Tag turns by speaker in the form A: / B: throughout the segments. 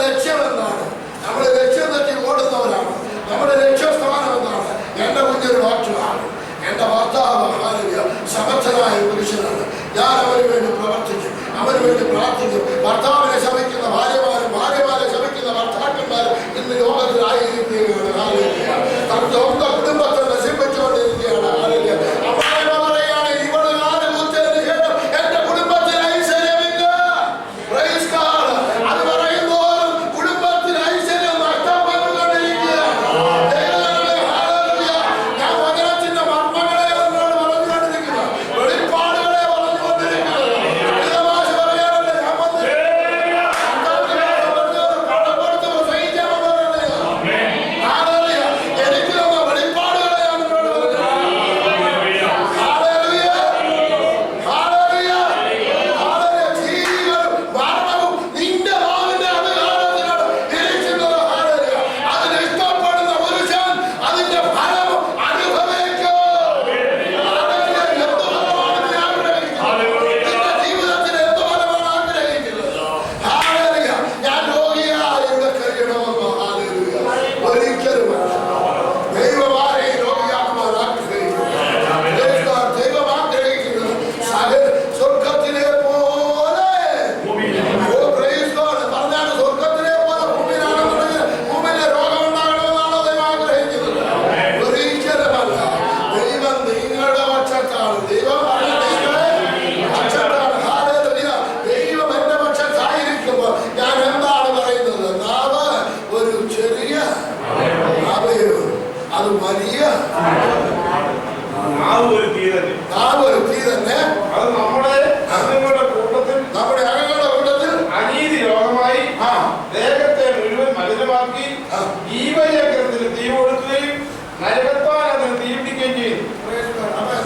A: ലക്ഷ്യം എന്താണ്? നമ്മുടെ ലക്ഷ്യം തെറ്റി ഓടുന്നവരാണ്. നമ്മുടെ ലക്ഷ്യസ്ഥാനം എന്താണ്? എന്റെ കുഞ്ഞൊരു ഡോക്ടറാണ്, എന്റെ ഭർത്താവ് സമർത്ഥനായ പുരുഷനാണ്, ഞാൻ അവന് വേണ്ടി പ്രവർത്തിക്കും, അവന് വേണ്ടി പ്രാർത്ഥിക്കും. ഭർത്താവിനെ ശമിക്കുന്ന ഭാര്യമാരും ഭാര്യമാരെ ശമിക്കുന്ന ഭർത്താക്കന്മാരും ഇന്ന് ലോകത്തിലായിരിക്കുകയാണ്. സ്വന്തം കുടുംബത്തെ നശിപ്പിച്ചുകൊണ്ടിരിക്കുകയാണ്. പറയാണ് ഇവള് നാല് കുറ്റത്തിന് ശേഷം എന്റെ കുടുംബത്തിന് ഐശ്വര്യമില്ല. അത് പറയുമ്പോൾ കുടുംബത്തിന് ഐശ്വര്യം നഷ്ടപ്പെട്ടുകൊണ്ടിരിക്കുകയാണ്. ഞാൻ വചനത്തിന്റെ മർമ്മങ്ങളെ എന്നോട് പറഞ്ഞുകൊണ്ടിരിക്കുക, വെളിപ്പാടുകളെ പറഞ്ഞുകൊണ്ടിരിക്കുന്നത്. പറയാറുണ്ട് ഞാൻ കടപ്പെടുത്തുമ്പോൾ സഹിക്കാമെന്ന് എനിക്ക് തന്ന വെളിപ്പാടുകളെയാണ് എന്നോട്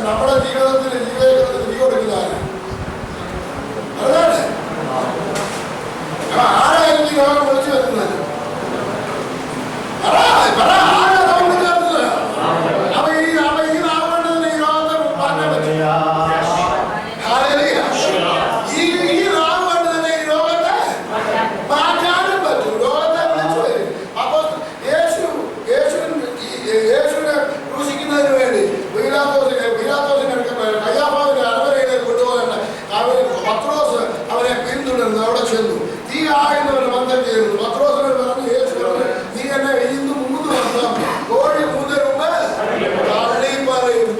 A: നമ്മുടെ ജീവിതത്തിൽ തീ കൊടുക്കുന്നതാണ്. ആരായിരിക്കും രോഗം വിളിച്ചു വരുന്നത്? അവിടെ ചെന്നു തീ ആയുന്നവന് ബന്ധം ചെയ്യുന്നു. പത്രോസിനോട് പറഞ്ഞു, യേശു പറഞ്ഞു, നീ എന്നെ ഇന്ന് 3 വർഷം കോഴി മൂന്നരുമ്പ് തള്ളി പറയും.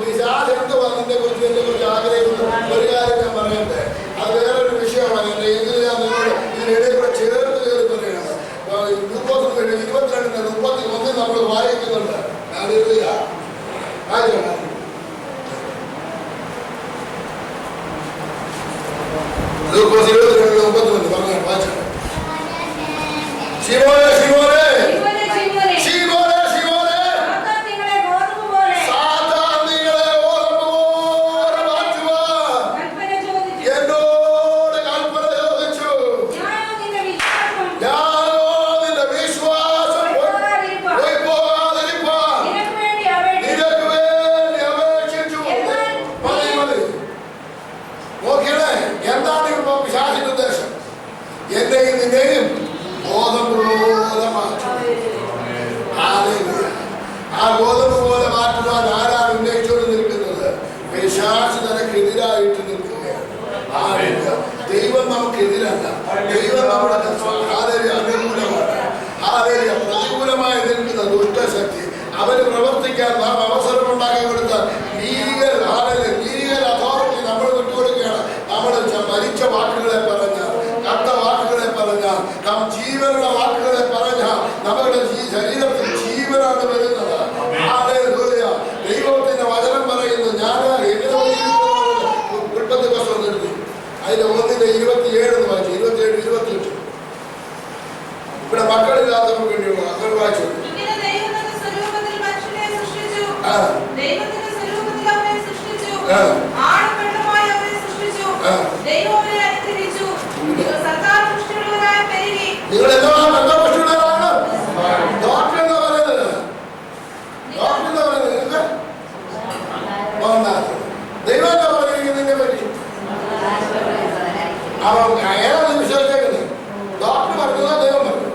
A: എന്തുവാ നിന്നെ കുറിച്ച് എന്നെ കുറിച്ച് ആഗ്രഹിക്കുന്നു? ഒരു കാര്യം ഞാൻ പറയട്ടെ, അത് വേറൊരു വിഷയമാണ്. എങ്കിലും ഞാൻ നിങ്ങളോട് ഇതിനിടയിൽ കൂടെ ചേർത്ത് കയറി പറയുകയാണ്. 22-31 നമ്മൾ വായിക്കുന്നുണ്ട്. എതിരായിട്ട് നിൽക്കുകയാണ്. ദൈവം നമുക്കെതിരല്ല, ദൈവം നമ്മുടെ അനുകൂലമാണ്. പ്രതികൂലമായി നിൽക്കുന്ന ദുഷ്ടശക്തി അവന് പ്രവർത്തിക്കാൻ നാം അവസരമുണ്ടാക്കി കൊടുത്താൽ ലീഗൽ അതോറിറ്റി നമ്മൾ വിട്ടുകൊടുക്കുകയാണ്. നമ്മൾ മരിച്ച വാക്കുകളെ പറഞ്ഞാൽ, കണ്ട വാക്കുകളെ പറഞ്ഞാൽ, നാം ജീവനുള്ള വാക്കുകളെ പറഞ്ഞാൽ നമ്മുടെ ശരീരത്തിൽ ജീവനാണ് വരുന്നത്. ദൈവത്തിന്റെ വചനം പറയുന്നു. ഞാൻ ഉൽപ്പത്തി ദിവസം നിർത്തി അതിന്റെ 1:27 വായിച്ചു, 27, 28. ഇവിടെ മക്കളില്ലാത്തവർക്ക് വേണ്ടിയുള്ള അങ്ങനെ വായിച്ചു. നിങ്ങളെല്ലാം ബന്ധപ്പെട്ടുള്ളവരാണ്. ഡോക്ടർ എന്താ പറയുന്നത്? ഡോക്ടർ എന്താ പറയുന്നത്? ദൈവം എന്താ പറയുന്നതിനെ പറ്റി? ഏതാണ് വിശ്വസിച്ചേക്കുന്നത്? ഡോക്ടർ പറഞ്ഞതാ ദൈവം പറഞ്ഞു?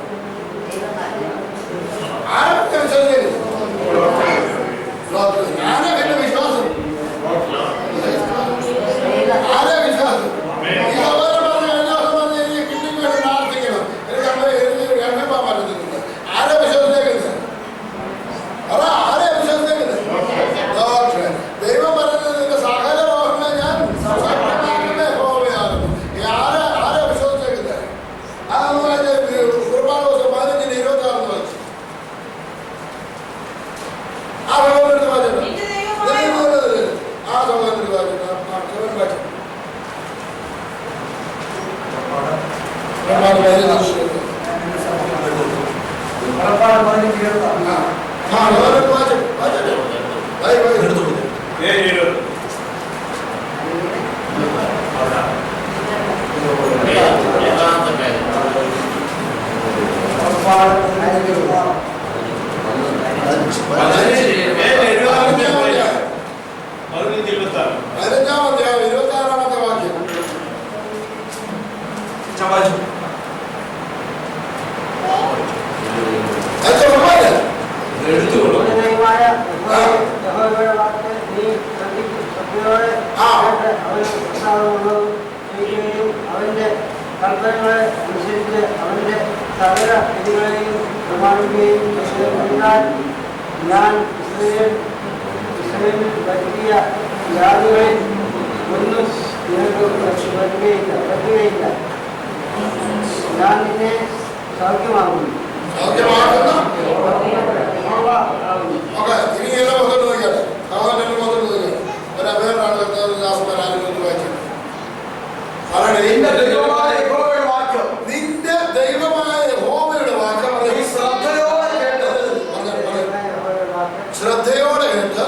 B: അവന്റെ കൽപ്പനകളെ അനുസരിച്ച് അവന്റെ സകല വിധികളെയും പ്രമാണിക്കുകയും എന്നാൽ ഞാൻ ഇസ്രയേലിൽ വരുത്തിയ ജാതികളിൽ ഒന്നും നിങ്ങൾക്ക് പറ്റുകയില്ല. ഞാൻ നിന്നെ സൗഖ്യമാകുന്നു.
A: നിന്റെ ദൈവമായ യഹോവയുടെ വാക്ക് ശ്രദ്ധയോടെ കേട്ട്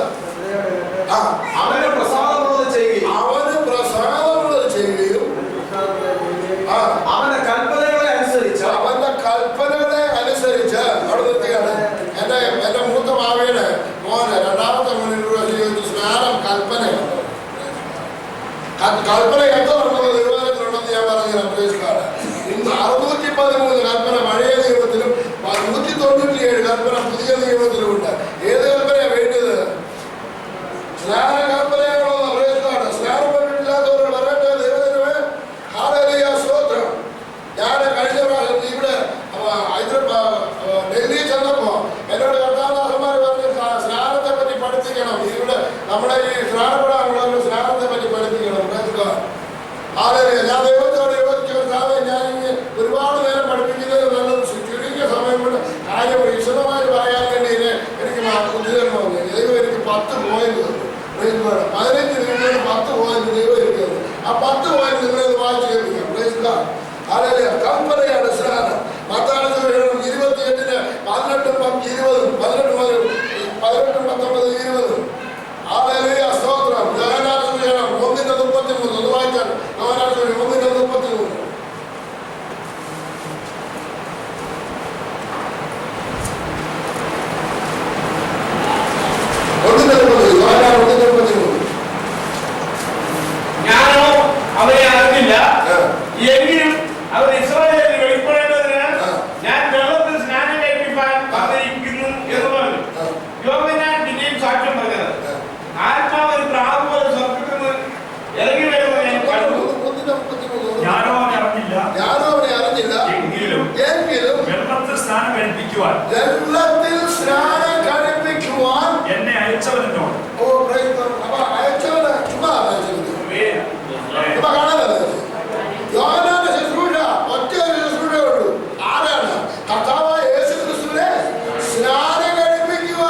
A: അവന് പ്രസാദമുള്ളത് ചെയ്യുകയും അവന്റെ കൽപ്പനകളെ അനുസരിച്ച് അവിടെ നിർത്തുകയാണ്. എന്റെ മൂത്ത മാവിയുടെ മോന് രണ്ടാമത്തെ മോന് സ്നാനം കൽപ്പനയുണ്ട്. കൽപ്പന എന്തുണ്ടെന്ന് നിർവചനത്തിലുണ്ടെന്ന് ഞാൻ പറഞ്ഞുതരാം. 613 കൽപ്പന പഴയ നിയമത്തിലും 197 കൽപ്പന പുതിയ നിയമത്തിലുമുണ്ട്. ഏത് കൽപ്പനയാണ് വേണ്ടത്? സ്നാന കൽപ്പനയാണോ? സ്നാനം പറ്റില്ലാത്തവരോട് പറയട്ടെ, ദൈവത്തിനുമേ ഹല്ലേലൂയ സ്തോത്രം. ഞാൻ കഴിഞ്ഞ പ്രാവശ്യം ഇവിടെ ഡൽഹി ചെന്നപ്പോ എന്നോട് കർത്താദാസന്മാർ പറഞ്ഞ് സ്നാനത്തെ പറ്റി പഠിപ്പിക്കണം. ഇവിടെ നമ്മുടെ ഈ സ്നാനപ്പെടാനുള്ള സ്നാനത്തെ പറ്റി പഠിപ്പിക്കണം. ഹല്ലേലൂയ. ഞാൻ ദൈവത്തോട് യോജിച്ചു, ഞാൻ ഒരുപാട് നേരം പഠിപ്പിക്കുന്നത് നല്ലത് ചുരുങ്ങിയ സമയം കൊണ്ട് കാര്യം വിശദമായി പറയാൻ വേണ്ടി എനിക്ക് ഉദ്ദേശം വന്നു. ദൈവം എനിക്ക് 10 പോയിന്റ് തന്നു. 15 മിനിറ്റിന് 10 പോയിന്റ് ദൈവം എനിക്ക് തന്നു. ആ 10 പോയിന്റ് നിങ്ങളത് വായിച്ചു കേൾപ്പിക്കാം. ഹല്ലേലൂയ. കൽപ്പനയാണ് സ്നാനം. മത്തായി 28-ന് 18-20 18-19-20 ഹല്ലേലൂയ സ്തോത്രം. യോഹന്നാൻ 1:33 ഒന്ന് വായിച്ചാൽ യോഹന്നാൻ 1:33
C: ഞാനോ അവരെ അറിഞ്ഞില്ല, എങ്കിലും അവർ ഇസ്രായേലിൽ വെളിപ്പെടേണ്ടതിന് ഞാൻ വെള്ളത്തിൽ സ്നാനം കഴിപ്പിക്കാൻ വന്നിരിക്കുന്നു എന്ന് പറഞ്ഞു. യോഹന്നാൻ പിന്നെയും സാക്ഷ്യം പറഞ്ഞത്, ആത്മാവ് ഒരു പ്രാവ് പോലെ സ്വർഗ്ഗത്തിൽ നിന്ന് ഇറങ്ങി വരുന്നത് ഞാൻ കണ്ടു. ഞാനോ അവനെ അറിഞ്ഞില്ല, എങ്കിലും വെള്ളത്തിൽ സ്നാനം കഴിപ്പിക്കുവാൻ എന്നെ അയച്ചവനോട്
A: യോഹന്നാന്റെ ശുശ്രൂഷ ഒറ്റ ഒരു ശുശ്രൂഷയേ ഉള്ളൂ. ആരാണ്? കർത്താവായ യേശു ക്രിസ്തുവിനെ സ്നാനം കഴിപ്പിക്കുക.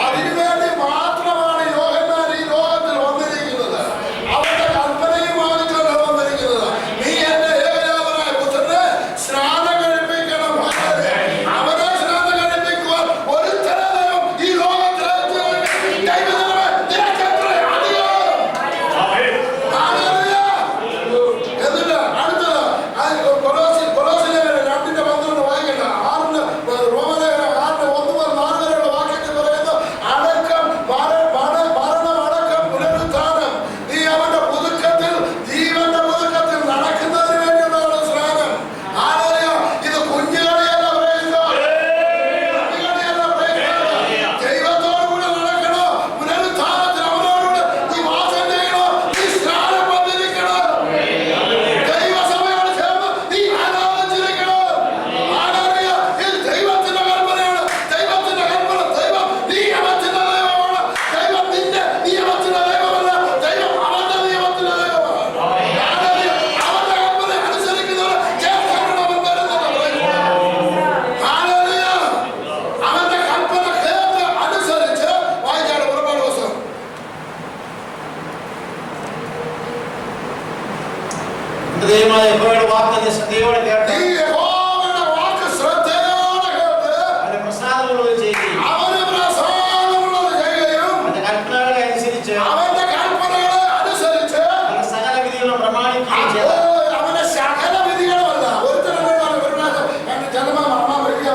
A: അതിനുവേണ്ടി മാത്രമാണ് യോഹന്നാൻ ഈ ലോകത്തിൽ വന്നിരിക്കുന്നത്. അവന്റെ കൽപ്പനയും വാങ്ങിക്കൊണ്ട് വന്നിരിക്കുന്നത്. നീ എന്റെ ഏകജാതനായ പുത്രനെ സ്നാനം കഴിപ്പിക്കണം. അവനെ സ്നാനം കഴിപ്പിക്കുവാൻ ഒരുത്തനെ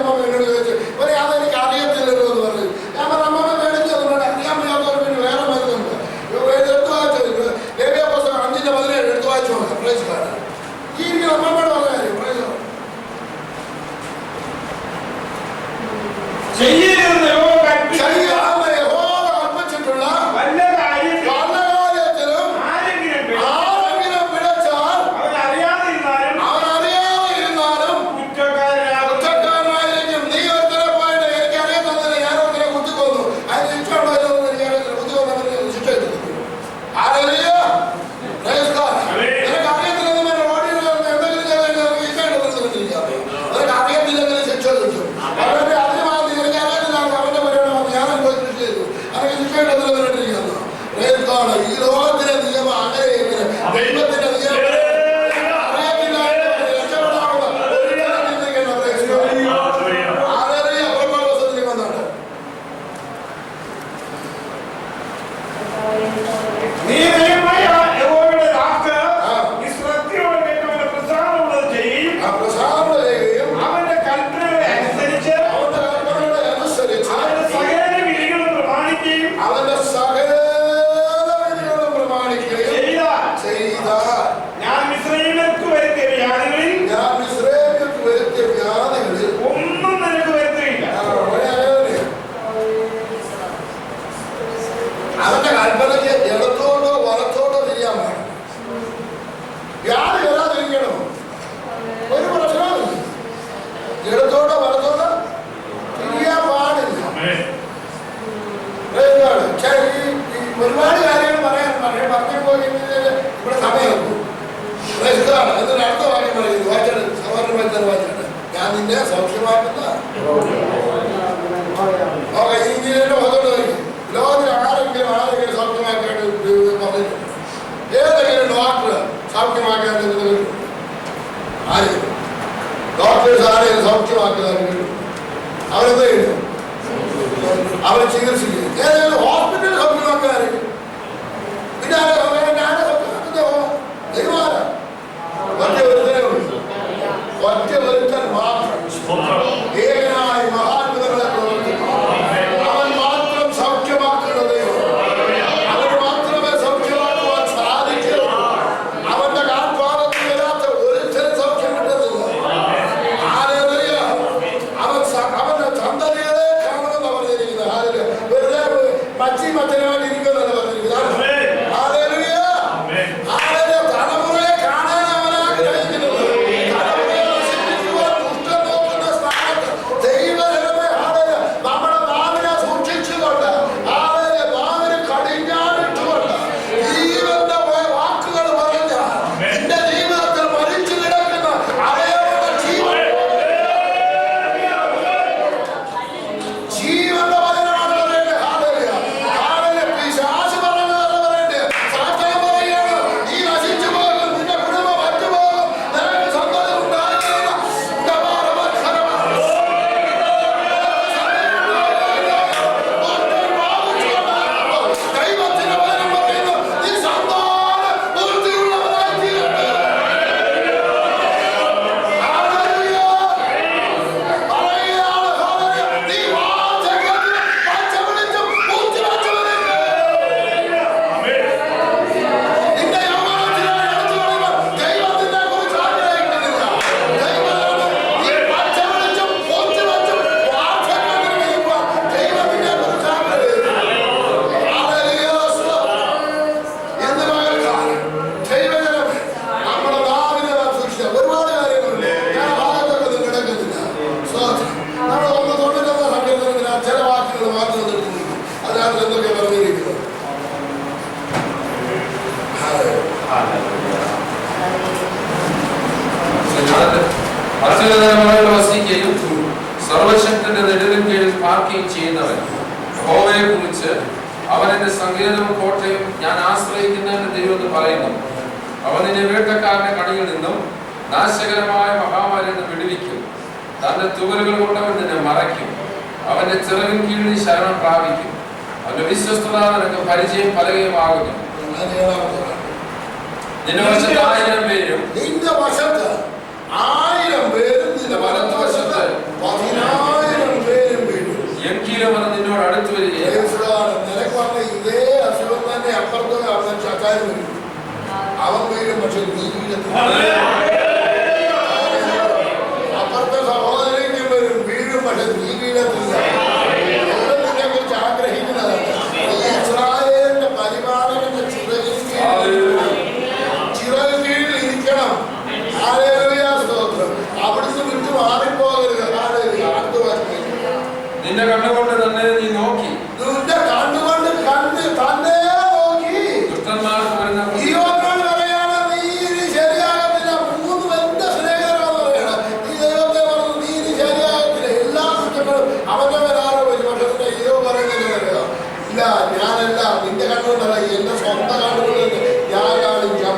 A: അമ്മ എന്നോട് ചോദിച്ചു, ഒരു അതെനിക്ക് അറിയത്തില്ലല്ലോ എന്ന് പറഞ്ഞു. ഞാൻ പറഞ്ഞു അമ്മ മേടിച്ചു അറിയാൻ വയ്യാത്തവർ പിന്നെ വേറെ മരുന്നുണ്ട്. എടുത്തു വായിച്ചു ലേവ്യ പുസ്തകം 5:17 എടുത്തു വായിച്ചു നോക്കാം. Praise God. ഈ അമ്മമ്മയോട് പറഞ്ഞ കാര്യം പ്രൈസ് ഗോഡ്. കൽപ്പിച്ചിട്ടുള്ള വല്ല കാര്യത്തിലും ആരെങ്കിലും പിഴച്ചാൽ അവൻ അറിയാതിരുന്നാലും കുറ്റക്കാരനായിരിക്കും. നീ ഒരുത്തരെ പോയിട്ട് എനിക്ക് അറിയത്തുന്നില്ല, ഞാൻ ഒരുത്തരെ കുത്തിക്കൊന്നു, അതിന് ശിക്ഷ ഉണ്ടോ എന്ന് എനിക്കറിയത്തില്ല, കുത്തിക്കൊന്നവന് ശിക്ഷ കിട്ടുന്നു. നിനക്ക് അറിയത്തില്ലെന്ന് റോഡിൽ എന്തെങ്കിലും ചെയ്താൽ ശിക്ഷ കിട്ടുന്നില്ല. നിനക്ക് അറിയത്തില്ലെങ്കിലും ശിക്ഷ കിട്ടും. അവന്റെ അതിന് മാറ്റി എനിക്ക് അറിയത്തില്ല, അവന്റെ പരിപാടി ഞാനും പോയി കൃഷി ചെയ്തു, അതിന് ശിക്ഷ കിട്ടുന്നില്ലെന്നിരിക്കുന്നു. ഈ ലോകത്തിലെ നിയമം അങ്ങനെ ദൈവത്തിന്റെ നിയമം ഒരുപാട് കാര്യങ്ങൾ പറയാൻ പറഞ്ഞു പോയി ഇവിടെ സമയമുള്ളൂ. എന്നിട്ട് അടുത്ത വാക്യം പറയുന്നു, വായിച്ചാണ് സഹോദരന്മാർ തന്നെ വായിച്ചാണ്, ഞാൻ നിന്നെ സൗഖ്യമാക്കുന്ന ഇങ്ങനെ ബോധമുണ്ട്. ലോകത്തിൽ ആരെങ്കിലും സൗഖ്യമാക്കാണ്ട് പറഞ്ഞിട്ടുണ്ട്? ഏതെങ്കിലും ഡോക്ടർ സൗഖ്യമാക്കാൻ ആരെയും ഡോക്ടേഴ്സ് ആരെയും സൗഖ്യമാക്കാൻ അവരെന്താ ചെയ്യുന്നു? അവരെ ചികിത്സിക്കും. ഏതെങ്കിലും ഹോസ്പിറ്റലിൽ സൗഖ്യമാക്കാൻ പിന്നെ ഞാനെ സൗഖ്യമാക്കുന്നോ? ദൈവമാരാ? ഒറ്റ ഒരുത്തൻ മാത്രം ഏകനായി മഹാത്ഭുതങ്ങളെ പ്രവർത്തിക്കും. അവൻ മാത്രം സൗഖ്യമാക്കുന്ന ദൈവം. അവന് മാത്രമേ സൗഖ്യമാക്കുവാൻ സാധിക്കൂ. അവന്റെ കാൽപാദത്തിൽ വരാത്ത ഒരുത്തരും സൗഖ്യം കിട്ടത്തില്ല. അവന്റെ സന്തതികളെ കാണുമെന്ന് പറഞ്ഞിരിക്കുന്നത്. വെറുതെ മച്ചി മച്ചനായിട്ട് ഇരിക്കുമെന്നല്ല പറഞ്ഞിരിക്കുന്നത്. തലമുറയെ കാണാൻ അവൻ ആഗ്രഹിക്കുന്നത്. നമ്മുടെ നാവിനെ സൂക്ഷിച്ചുകൊണ്ട് നാവിന് കടിഞ്ഞാണിട്ടുകൊണ്ട് ജീവന്റെ വാക്കുകൾ പറഞ്ഞ എന്റെ ജീവിതത്തിൽ മരിച്ചു കിടക്കുന്ന അവയവങ്ങൾ ജീവന്റെ വചനമാണ് പറയേണ്ടത്. പിശാച് പറഞ്ഞതാണ് പറയേണ്ടത്. സാത്താൻ പറയുകയാണ്, നീ നശിച്ചു പോകും, നിന്റെ കുടുംബം മറ്റുപോകും, നിനക്ക് സന്തതി ഉണ്ടാകില്ല. ദൈവത്തിന്റെ വചനം പറയുന്നു, നീ സന്താന പൂർത്തിയുള്ളവരായി തീരട്ടെ. നീ വാചകത്തിൽ പൂർത്തിവച്ചവരേക്ക് നിന്റെ യൗവനത്തിനായി എടുത്തു കളയുവാൻ ദൈവം നിന്നെ കുറിച്ച് ആഗ്രഹിക്കുന്നില്ല. നീ പച്ചവെളിച്ചം പൂർത്തിവച്ചും വാചകത്തിൽ വിളിക്കുവാൻ ദൈവം നിന്നെ കുറിച്ച് ആഗ്രഹിക്കുന്നു. എന്ന് പറയുക ദൈവജനമേ, നമ്മുടെ നാവിനെ നാം സൂക്ഷിക്കുക. ഒരുപാട് കാര്യങ്ങളുണ്ട്, ഞാൻ ഭാഗത്തൊക്കെ കിടക്കുന്നില്ല. നമ്മൾ ഒന്ന് തൊണ്ണൂറ്റൊന്ന് സങ്കീർത്തനത്തിന് ചില വാക്കുകൾ മാത്രം എടുക്കുന്നുണ്ട്. അതിനകത്ത് എന്തൊക്കെ പറഞ്ഞിരിക്കുന്നു?
D: അത്യുന്നതങ്ങളിൽ വസിക്കുകയും സർവശക്തന്റെ നിഴലിൻ കീഴിൽ പാർക്കുകയും ചെയ്യുന്നവൻ യഹോവയെ കുറിച്ച് അവൻ എന്റെ സങ്കേതവും കോട്ടയും ഞാൻ ആശ്രയിക്കുന്നതിന്റെ ദൈവം പറയുന്നു. അവൻ നിന്നെ വേട്ടക്കാരന്റെ കണിയിൽ നിന്നും നാശകരമായ മഹാമാരിയിൽ നിന്ന് വിടുവിക്കും. തന്റെ തൂവലുകൾ കൊണ്ട് അവൻ നിന്നെ മറയ്ക്കും. അവന്റെ ചിറകിൻ കീഴിൽ ശരണം പ്രാപിക്കും. അവന്റെ വിശ്വസ്തത നിനക്ക് പരിചയം പലകയുമാകുന്നു. നിന്റെ വശത്ത് 1000 പേരും
A: നിന്റെ വശത്ത് 1000 പേരും നിന്റെ വലത്തുവശത്ത് 10,000
D: എങ്കിലും അത് നിന്നോട് അടുത്ത് വരികയില്ല.
A: നിനക്ക് വന്ന ഇതേ അസുഖം തന്നെ അപ്പുറത്ത് അവൻ ചക്കാരും വരും. അവൻ വീഴും, പക്ഷെ നീ വീഴത്തില്ല. അപ്പുറത്തെ സഹോദരനും വരും, വീഴും, പക്ഷെ നീ വീഴത്തില്ല. നിന്നെ കുറിച്ച് ആഗ്രഹിക്കുന്നത് ഇസ്രായേലിന്റെ പരിപാലകന്റെ ചിറകിൽ കീഴിൽ ഇരിക്കണം. അവിടുന്ന് വിട്ടു മാറിപ്പോകരുത്.
D: നിന്റെ കണ്ണുകൊണ്ട് തന്നെ നീ നോക്കി,
A: നിന്റെ കണ്ണുകൊണ്ട് തന്നെ നോക്കി
D: ദുഷ്ടന്മാർക്ക് വരുന്ന
A: പറയാണ് നീ ഇനി ശരിയാകത്തില്ല. 3 എന്റെ സ്നേഹിതരാന്ന് പറയണം. ഈ ദൈവത്തെ പറഞ്ഞു നീ ഇനി ശരിയാകത്തില്ല. എല്ലാ കുറ്റങ്ങളും അവന്റെ ആരോപിച്ചു. പക്ഷെ നിന്റെ ഈയോ പറയുന്നത് ഇല്ല, ഞാനല്ല, നിന്റെ കണ്ണുകൊണ്ടല്ല, എന്റെ സ്വന്തം കണ്ണുകൊണ്ട് ഞാൻ കാണിക്കാം.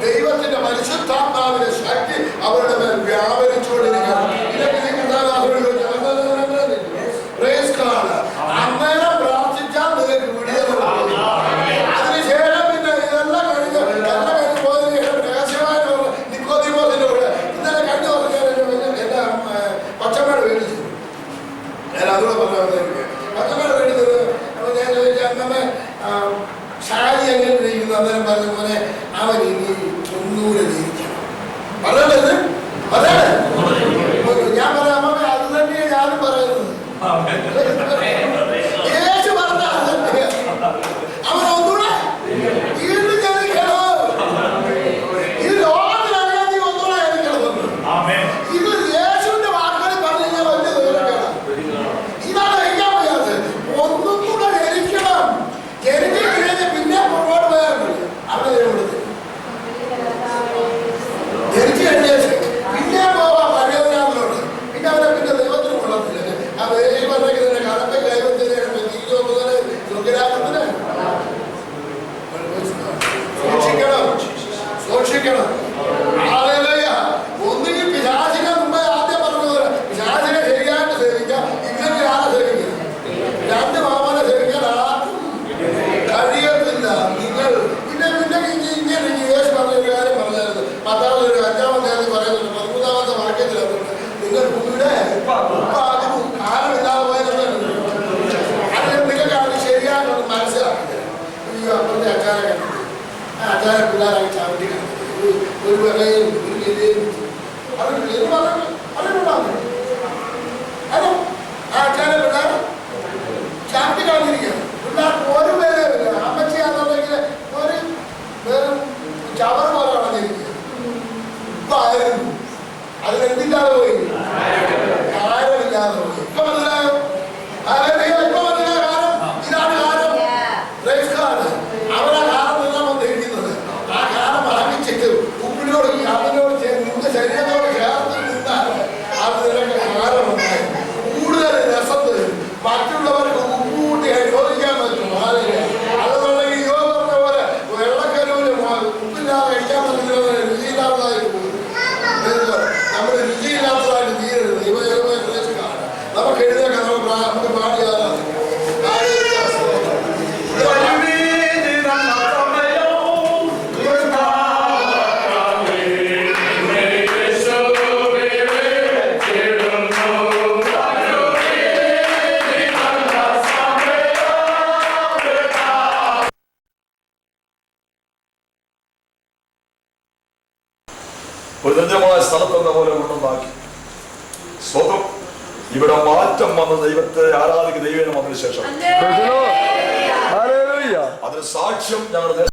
A: ദൈവത്തിന്റെ പരിശുദ്ധാത്മാവിന്റെ ശക്തി അവരുടെ മേൽ വ്യാപരിച്ചുകൊണ്ടിരിക്കുകയാണ്. അന്നേരം പ്രാർത്ഥിച്ചാൽ നിനക്ക് വിടുതൽ. അതിനുശേഷം പിന്നെ ഇതെല്ലാം കഴിഞ്ഞ് പോയതിനു ശേഷം രഹസ്യമായിട്ട് നിക്കോദീമോസിന്റെ കൂടെ ഇന്നലെ കഴിഞ്ഞ എന്റെ കൊച്ചമ്മയുടെ വീട്ടിൽ ചെന്നു. ഞാൻ അതുകൂടെ പറഞ്ഞു. കൊച്ചമ്മയുടെ വീട്ടിൽ ചെന്നു. അപ്പൊ ഞാൻ ചോദിച്ചു, അന്നമ്മ ഷാരി എങ്ങനെ ഇരിക്കുന്നു? അന്നേരം പറഞ്ഞ പോലെ അവൻ ഇനി ഒന്നുകൂടെ ജയിക്കണം. പറയണത് ഞാൻ പറയാം, അമ്മ അത് തന്നെയാണ് ഞാനും പറയുന്നത്. യേശു പറഞ്ഞ അത് തന്നെയാണ്. അവൻ ഒന്നുകൂടെ വീണ്ടും ജനിക്കണം. ഇത് ലോകത്തിലറിയാൻ നീ ഒന്നുകൂടെ ജനിക്കണം. ഇത് യേശുവിന്റെ വാക്കുകളിൽ പറഞ്ഞു കഴിഞ്ഞാൽ വലിയ ദൂരക്കണം. ഇതാണ് കഴിക്കാൻ വയ്യാത്തത്. ഒന്നും കൂടെ ജനിക്കണം. ജനിച്ചു കഴിഞ്ഞ് പിന്നെ പുറകോട്ട് പോയാൽ മതി. അവിടെ കൊടുത്ത് ജനിച്ചു കഴിഞ്ഞ പിന്നെ പോവാ പഴയവരാമലോട്ട്. പിന്നെ അവരെ പിന്നെ ദൈവത്തിന് കൊള്ളത്തില്ല. ആ വേലി പറഞ്ഞിട്ട് കടപ്പ ദൈവത്തിന് സ്വർഗരാജ്യത്തിന് സൂക്ഷിക്കണം. ഒന്നുകിൽ പിശാചിനെ മുമ്പേ ആദ്യം പറഞ്ഞത് പിശാചിനെ ശരിയായിട്ട് സേവിക്കാം, ഇങ്ങനെ ആരെ സേവിക്കാം. 2 മാമനെ സേവിക്കാൻ ആർക്കും കഴിയത്തില്ല. നിങ്ങൾ ഇങ്ങനെ യേശു പറഞ്ഞൊരു കാര്യം പറഞ്ഞായിരുന്നു. 10-ാമത്തെ പറയുന്നുണ്ട്, 13-ാമത്തെ വാക്യത്തിലുണ്ട്, നിങ്ങൾ ഭൂമിയുടെ കാലമില്ലാതെ പോയതെന്ന്. അത് നിങ്ങൾക്ക് അത് ശരിയാണെന്ന് മനസ്സിലാക്കില്ല. ഈ അപ്പുറത്തെ അച്ചാരെ കണ്ടിട്ട് ആ അച്ചാരെ പിള്ളേരായി ചവിട്ടി കണ്ടിട്ട് ഒരു വിലയും ഒരു ഗതിയും അതിനുണ്ടാകും. അതോ ആ അച്ചാരെ പിള്ളേർ ചവിട്ടി കളഞ്ഞിരിക്കുകയാണ്. പിള്ളേർക്ക് ഒരു വിലയില്ല. അമ്മച്ചിയാണെന്നുണ്ടെങ്കിൽ ഒരു വെറും ചവർ പോലെ കളഞ്ഞിരിക്കുക. ഇപ്പൊ ആയിരുന്നു അതിനെന്തില്ലാതെ പോയി, കാര്യമില്ലാതെ പോയി. ഇപ്പൊ മനസ്സിലായോ?
E: ഒരു നിർജ്ജനമായ സ്ഥലത്തെന്ന പോലെ കൊണ്ടുണ്ടാക്കി. സ്വതം ഇവിടെ മാറ്റം വന്ന ദൈവത്തെ ആരാധിക്കുന്ന ദൈവം വന്നതിന് ശേഷം അതിന് സാക്ഷ്യം ഞങ്ങൾ